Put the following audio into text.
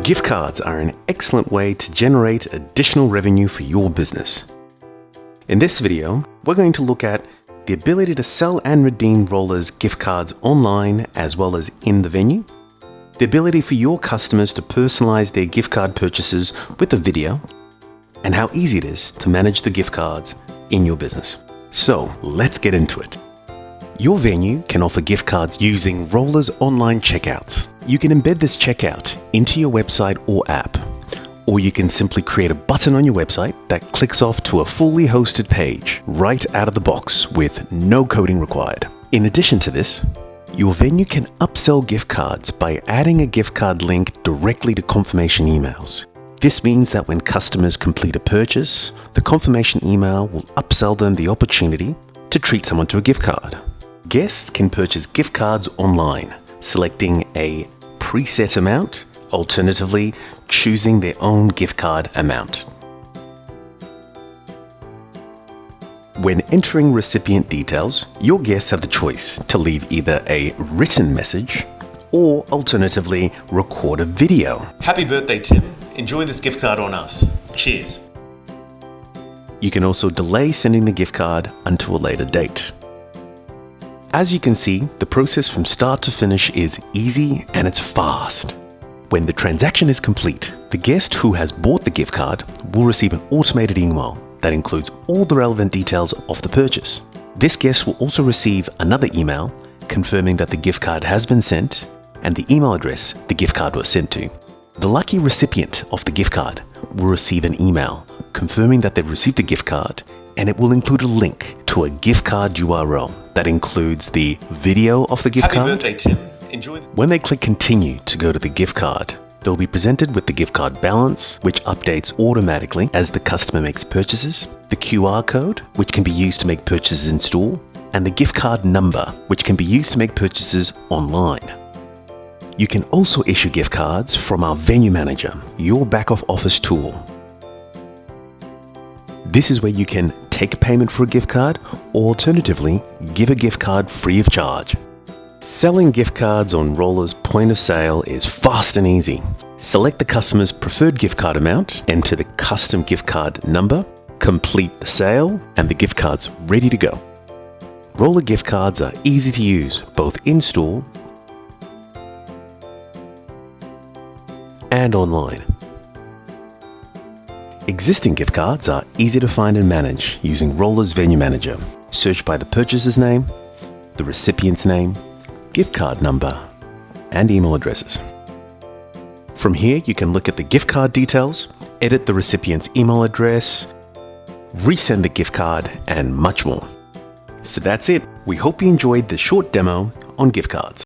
Gift cards are an excellent way to generate additional revenue for your business. In this video, we're going to look at the ability to sell and redeem Roller's gift cards online as well as in the venue, the ability for your customers to personalize their gift card purchases with a video, and how easy it is to manage the gift cards in your business. So let's get into it. Your venue can offer gift cards using Roller's online checkouts. You can embed this checkout into your website or app, or you can simply create a button on your website that clicks off to a fully hosted page right out of the box with no coding required. In addition to this, your venue can upsell gift cards by adding a gift card link directly to confirmation emails. This means that when customers complete a purchase, the confirmation email will upsell them the opportunity to treat someone to a gift card. Guests can purchase gift cards online, selecting a preset amount, alternatively choosing their own gift card amount. When entering recipient details, your guests have the choice to leave either a written message or alternatively record a video. Happy birthday, Tim. Enjoy this gift card on us. Cheers. You can also delay sending the gift card until a later date. As you can see, the process from start to finish is easy and it's fast. When the transaction is complete, the guest who has bought the gift card will receive an automated email that includes all the relevant details of the purchase. This guest will also receive another email confirming that the gift card has been sent and the email address the gift card was sent to. The lucky recipient of the gift card will receive an email confirming that they've received a gift card, and it will include a link to a gift card URL that includes the video of the gift card. Happy birthday, Tim. Enjoy. When they click continue to go to the gift card, they'll be presented with the gift card balance, which updates automatically as the customer makes purchases, the QR code, which can be used to make purchases in store, and the gift card number, which can be used to make purchases online. You can also issue gift cards from our Venue Manager, your back-office tool. This is where you can take payment for a gift card or alternatively give a gift card free of charge. Selling gift cards on Roller's point of sale is fast and easy. Select the customer's preferred gift card amount, enter the custom gift card number, complete the sale, and the gift card's ready to go. Roller gift cards are easy to use both in-store and online. Existing gift cards are easy to find and manage using Roller's Venue Manager. Search by the purchaser's name, the recipient's name, gift card number, and email addresses. From here, you can look at the gift card details, edit the recipient's email address, resend the gift card, and much more. So that's it. We hope you enjoyed the short demo on gift cards.